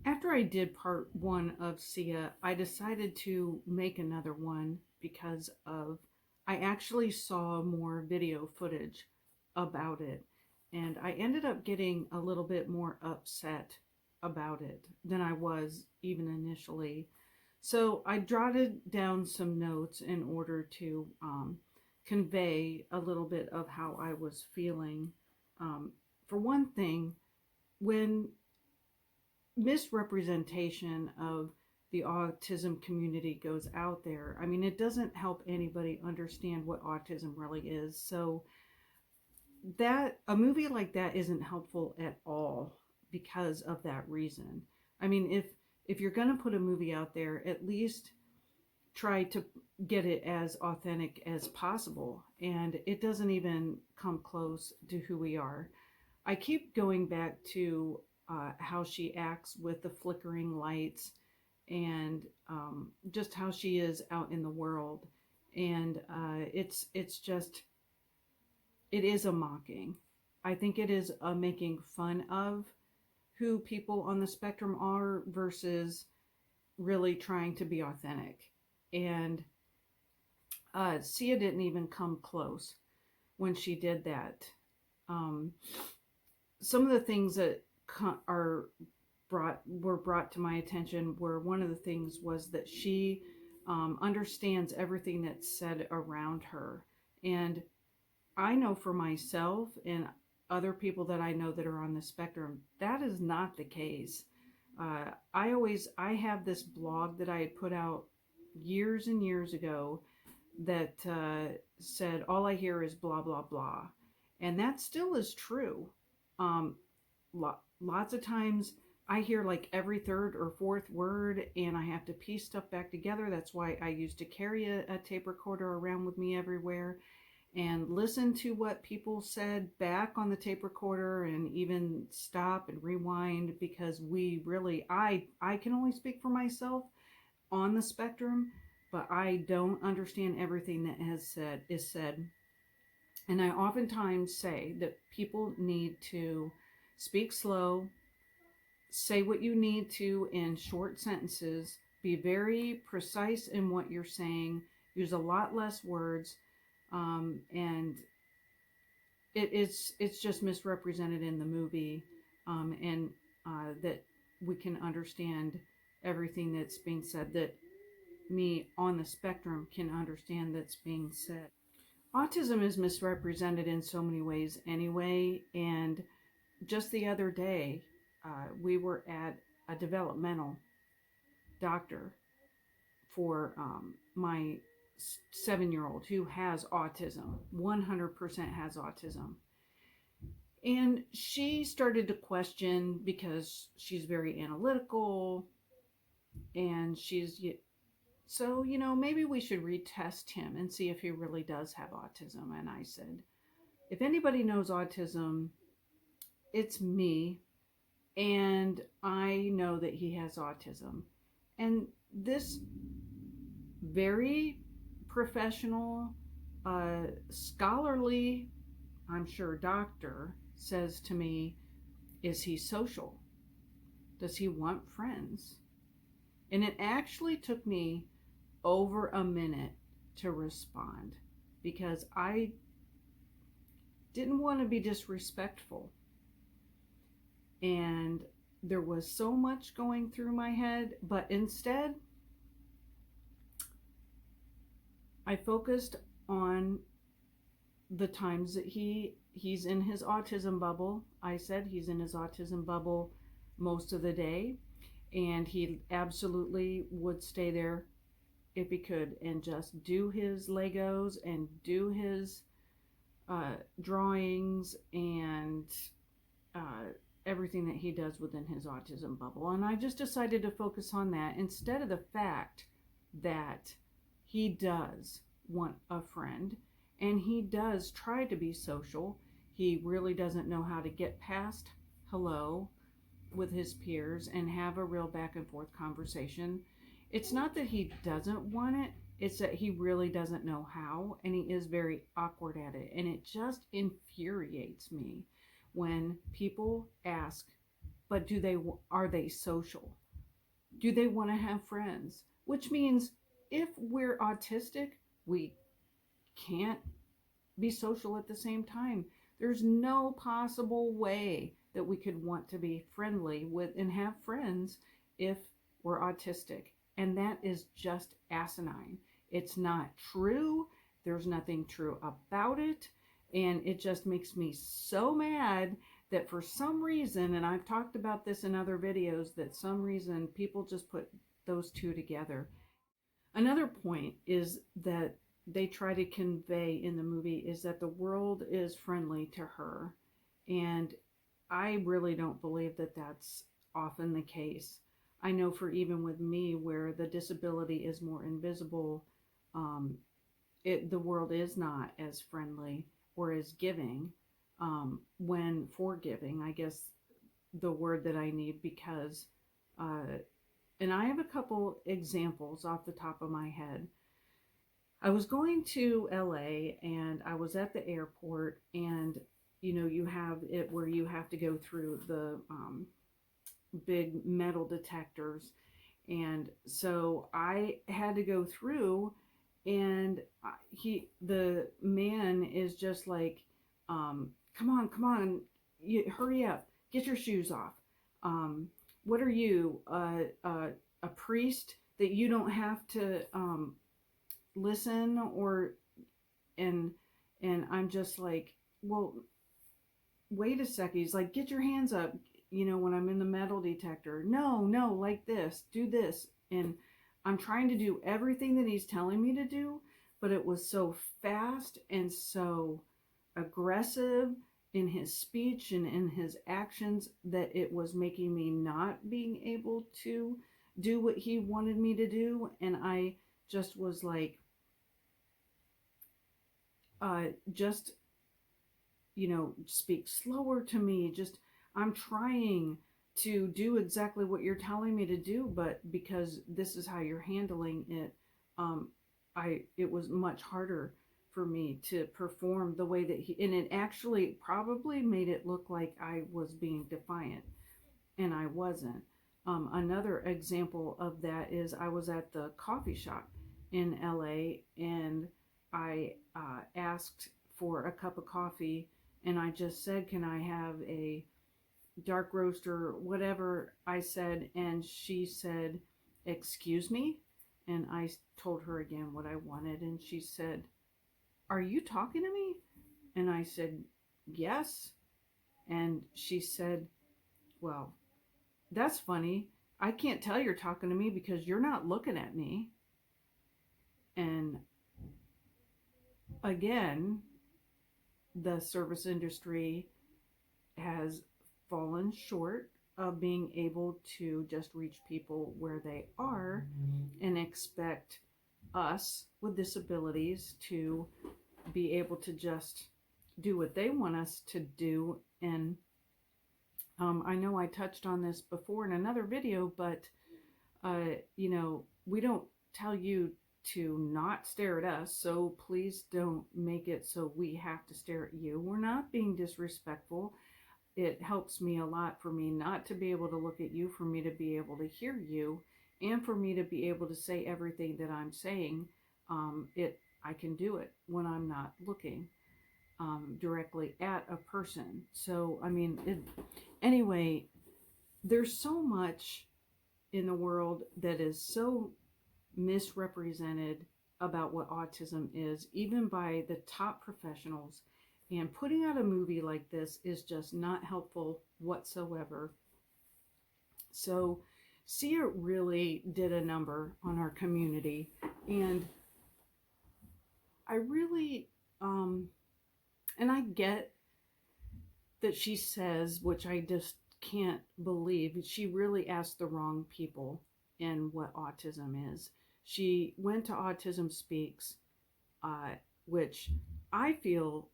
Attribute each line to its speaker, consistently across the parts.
Speaker 1: After I did part one of Sia, I decided to make another one because of I actually saw more video footage about it, and I ended up getting a little bit more upset about it than I was even initially. So I jotted down some notes in order to convey a little bit of how I was feeling. Um, for one thing, when misrepresentation of the autism community goes out there, I mean, it doesn't help anybody understand what autism really is. So that a movie like that isn't helpful at all because of that reason. I mean, if you're going to put a movie out there, at least try to get it as authentic as possible, and it doesn't even come close to who we are. I keep going back to how she acts with the flickering lights, and just how she is out in the world, and it's just it is a mocking. I think it is a making fun of who people on the spectrum are versus really trying to be authentic. And Sia didn't even come close when she did that. Um, some of the things that are brought to my attention were one of the things was that she understands everything that's said around her, and I know for myself and other people that I know that are on the spectrum, that is not the case. I have this blog that I had put out years and years ago that said all I hear is blah blah blah, and that still is true. Um, Lots of times I hear like every third or fourth word, and I have to piece stuff back together. That's why I used to carry a tape recorder around with me everywhere and listen to what people said back on the tape recorder, and even stop and rewind, because we really I can only speak for myself on the spectrum, but I don't understand everything that is said. And I oftentimes say that people need to speak slow, say what you need to in short sentences, be very precise in what you're saying, use a lot less words, and it's just misrepresented in the movie, and that we can understand everything that's being said, that me on the spectrum can understand that's being said. Autism is misrepresented in so many ways anyway, and just the other day, we were at a developmental doctor for my 7-year old who has autism, 100% has autism. And she started to question because she's very analytical, and so, maybe we should retest him and see if he really does have autism. And I said, if anybody knows autism, it's me, and I know that he has autism. And this very professional, scholarly, I'm sure, doctor says to me, is he social? Does he want friends? And it actually took me over a minute to respond, because I didn't want to be disrespectful. And there was so much going through my head, but instead I focused on the times that he's in his autism bubble. I said he's in his autism bubble most of the day, and he absolutely would stay there if he could and just do his Legos and do his drawings and everything that he does within his autism bubble. And I just decided to focus on that instead of the fact that he does want a friend, and he does try to be social. He really doesn't know how to get past hello with his peers and have a real back and forth conversation. It's not that he doesn't want it, it's that he really doesn't know how, and he is very awkward at it. And it just infuriates me when people ask, but are they social? Do they want to have friends? Which means if we're autistic, we can't be social at the same time. There's no possible way that we could want to be friendly with and have friends if we're autistic. And that is just asinine. It's not true. There's nothing true about it. And it just makes me so mad that for some reason, and I've talked about this in other videos, that some reason people just put those two together. Another point is that they try to convey in the movie is that the world is friendly to her. And I really don't believe that that's often the case. I know for even with me, where the disability is more invisible, um, the world is not as friendly or as giving, when forgiving, I guess the word that I need, because and I have a couple examples off the top of my head. I was going to LA and I was at the airport, and you have it where you have to go through the big metal detectors. And so I had to go through, and the man is just like, come on, hurry up, get your shoes off. What are you, a priest that you don't have to listen? Or and I'm just like, well, wait a second. He's like, get your hands up, when I'm in the metal detector. No, like this, do this. And I'm trying to do everything that he's telling me to do, but it was so fast and so aggressive in his speech and in his actions that it was making me not being able to do what he wanted me to do. And I just was like, just, speak slower to me. Just, I'm trying to do exactly what you're telling me to do, but because this is how you're handling it, um, it was much harder for me to perform the way that and it actually probably made it look like I was being defiant, and I wasn't. Another example of that is I was at the coffee shop in LA, and I asked for a cup of coffee, and I just said, can I have a dark roast or whatever I said? And she said, excuse me? And I told her again what I wanted, and she said, are you talking to me? And I said, yes. And she said, well, that's funny. I can't tell you're talking to me because you're not looking at me. And again, the service industry has fallen short of being able to just reach people where they are and expect us with disabilities to be able to just do what they want us to do. And I know I touched on this before in another video, but we don't tell you to not stare at us, so please don't make it so we have to stare at you. We're not being disrespectful. It helps me a lot for me not to be able to look at you, for me to be able to hear you, and for me to be able to say everything that I'm saying. I can do it when I'm not looking directly at a person. So, I mean, anyway, there's so much in the world that is so misrepresented about what autism is, even by the top professionals. And putting out a movie like this is just not helpful whatsoever. So, Sia really did a number on our community. And I really, and I get that she says, which I just can't believe, she really asked the wrong people in what autism is. She went to Autism Speaks, which I feel,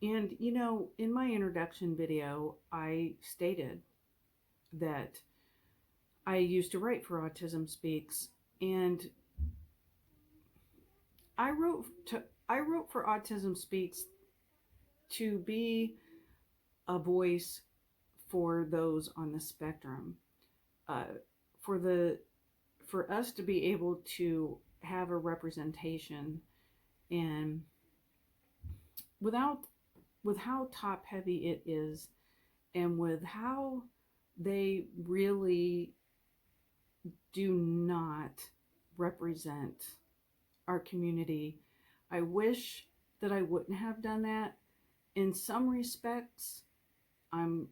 Speaker 1: and in my introduction video, I stated that I used to write for Autism Speaks, and I wrote for Autism Speaks to be a voice for those on the spectrum. Uh, for the for us to be able to have a representation, and without with how top heavy it is, and with how they really do not represent our community, I wish that I wouldn't have done that. In some respects, I'm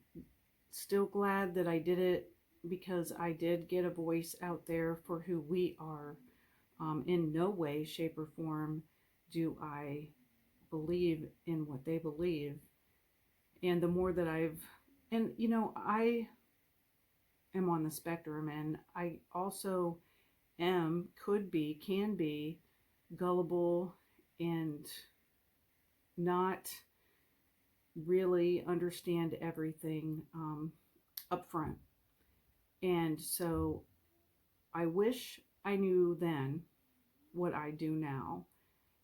Speaker 1: still glad that I did it, because I did get a voice out there for who we are. In no way, shape, or form do I believe in what they believe. And the more that and I am on the spectrum, and I also could be, can be gullible and not really understand everything up front. And so I wish I knew then what I do now.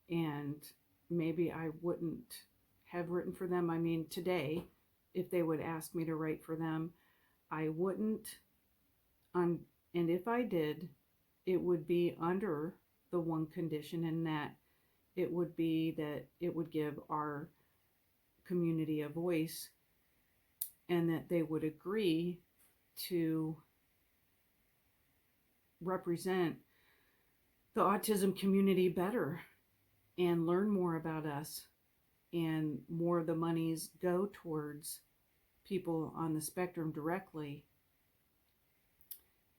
Speaker 1: And maybe I wouldn't have written for them. I mean, today, if they would ask me to write for them, I wouldn't. And if I did, it would be under the one condition, in that it would be that it would give our community a voice, and that they would agree to represent the autism community better and learn more about us, and more of the monies go towards people on the spectrum directly,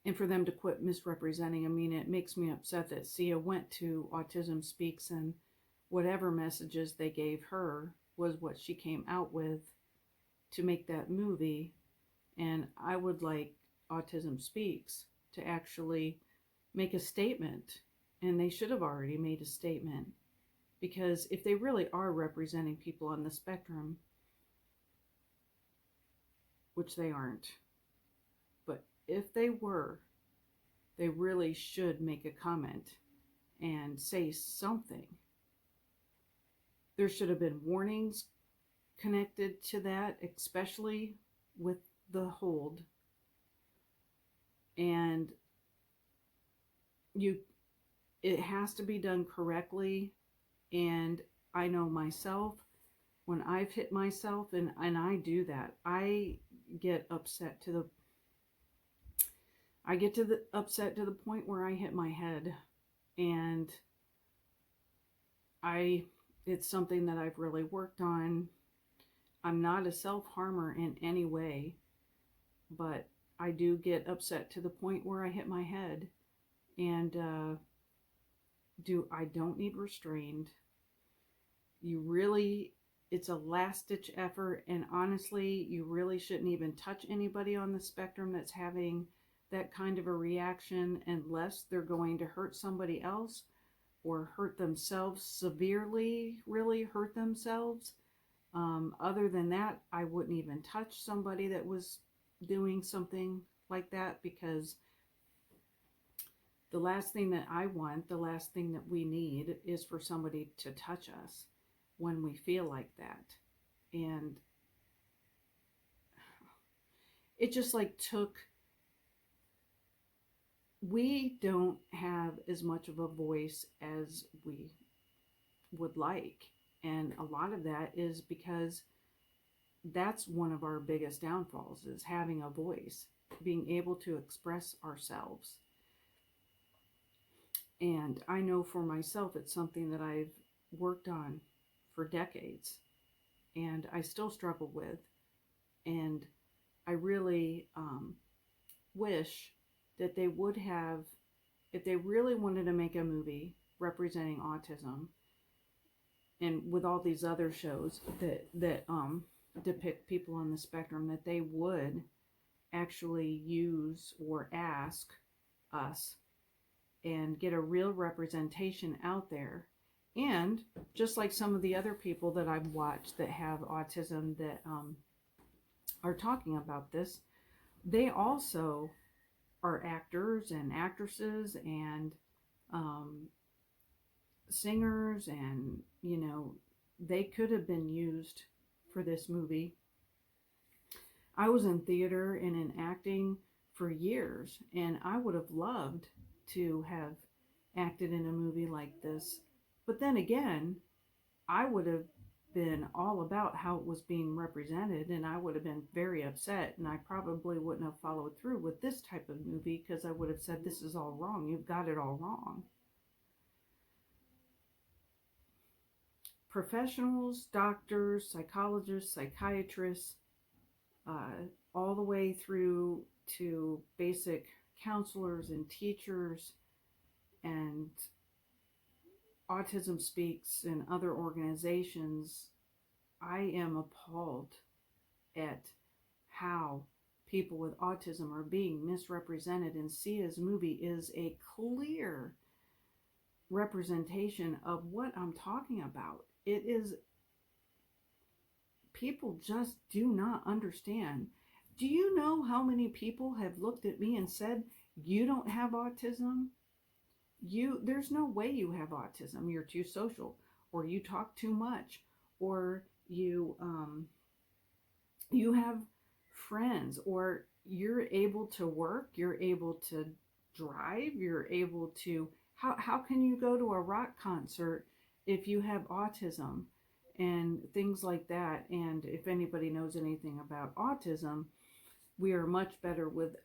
Speaker 1: and for them to quit misrepresenting. I mean, it makes me upset that Sia went to Autism Speaks, and whatever messages they gave her was what she came out with to make that movie. And I would like Autism Speaks to actually make a statement, and they should have already made a statement, because if they really are representing people on the spectrum, which they aren't, but if they were, they really should make a comment and say something. There should have been warnings connected to that, especially with the hold. And it has to be done correctly. And I know myself, when I've hit myself, and I do that, I get upset to the point where I hit my head. And it's something that I've really worked on. I'm not a self-harmer in any way, but I do get upset to the point where I hit my head. And I don't need restrained. It's a last-ditch effort, and honestly, you really shouldn't even touch anybody on the spectrum that's having that kind of a reaction, unless they're going to hurt somebody else or hurt themselves severely, really hurt themselves. Other than that, I wouldn't even touch somebody that was doing something like that, because the last thing that I want, the last thing that we need, is for somebody to touch us when we feel like that. And it just we don't have as much of a voice as we would like. And a lot of that is because that's one of our biggest downfalls, is having a voice, being able to express ourselves. And I know for myself, it's something that I've worked on for decades, and I still struggle with. And I really wish that they would have, if they really wanted to make a movie representing autism, and with all these other shows that depict people on the spectrum, that they would actually use or ask us and get a real representation out there. And just like some of the other people that I've watched that have autism that are talking about this, they also are actors and actresses and singers, and they could have been used for this movie. I was in theater and in acting for years, and I would have loved to have acted in a movie like this. But then again, I would have been all about how it was being represented, and I would have been very upset, and I probably wouldn't have followed through with this type of movie because I would have said, this is all wrong. You've got it all wrong. Professionals, doctors, psychologists, psychiatrists, all the way through to basic counselors and teachers and Autism Speaks and other organizations, I am appalled at how people with autism are being misrepresented, and Sia's movie is a clear representation of what I'm talking about. It is, people just do not understand. Do you know how many people have looked at me and said, you don't have autism? There's no way you have autism. You're too social, or you talk too much, or you have friends, or you're able to work, you're able to drive, you're able to, how can you go to a rock concert if you have autism, and things like that. And if anybody knows anything about autism, we are much better with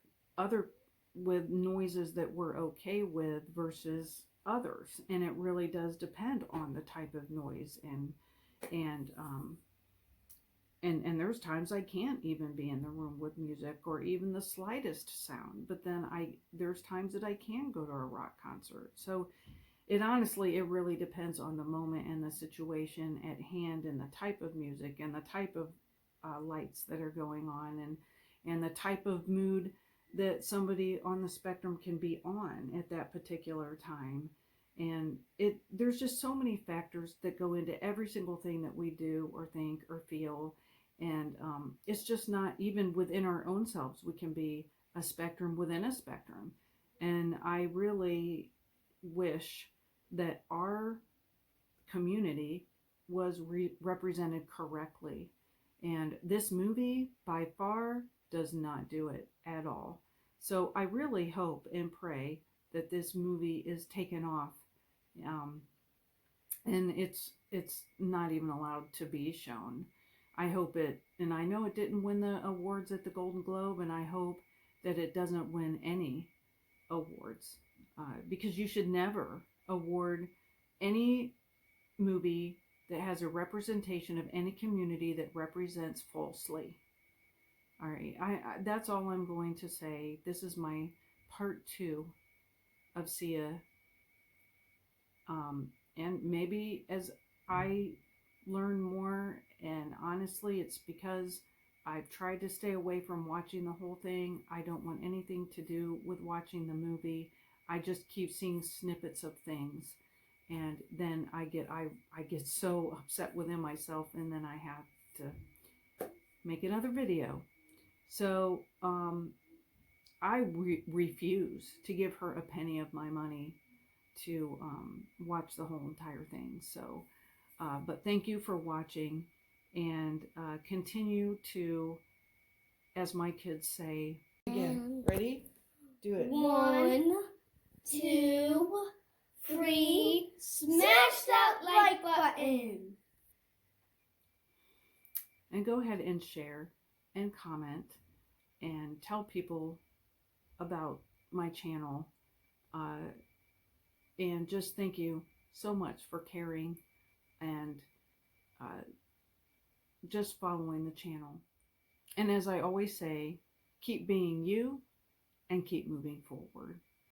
Speaker 1: noises that we're okay with versus others, and it really does depend on the type of noise. And there's times I can't even be in the room with music or even the slightest sound, but then there's times that I can go to a rock concert. So it honestly, it really depends on the moment and the situation at hand, and the type of music, and the type of lights that are going on, and the type of mood that somebody on the spectrum can be on at that particular time. And there's just so many factors that go into every single thing that we do or think or feel. And it's just not, even within our own selves, we can be a spectrum within a spectrum. And I really wish that our community was represented correctly. And this movie, by far, does not do it at all. So I really hope and pray that this movie is taken off, and it's not even allowed to be shown. I hope it, and I know it didn't win the awards at the Golden Globe, and I hope that it doesn't win any awards, because you should never award any movie that has a representation of any community that represents falsely. All right, that's all I'm going to say. This is my part 2 of Sia. And maybe as I learn more, and honestly, it's because I've tried to stay away from watching the whole thing. I don't want anything to do with watching the movie. I just keep seeing snippets of things, and then I get so upset within myself, and then I have to make another video. So I refuse to give her a penny of my money to watch the whole entire thing. So, but thank you for watching, and continue to, as my kids say, again, ready? Do it.
Speaker 2: 1, 2, 3, smash that like button.
Speaker 1: And go ahead and share and comment and tell people about my channel. And just thank you so much for caring and just following the channel. And as I always say, keep being you and keep moving forward.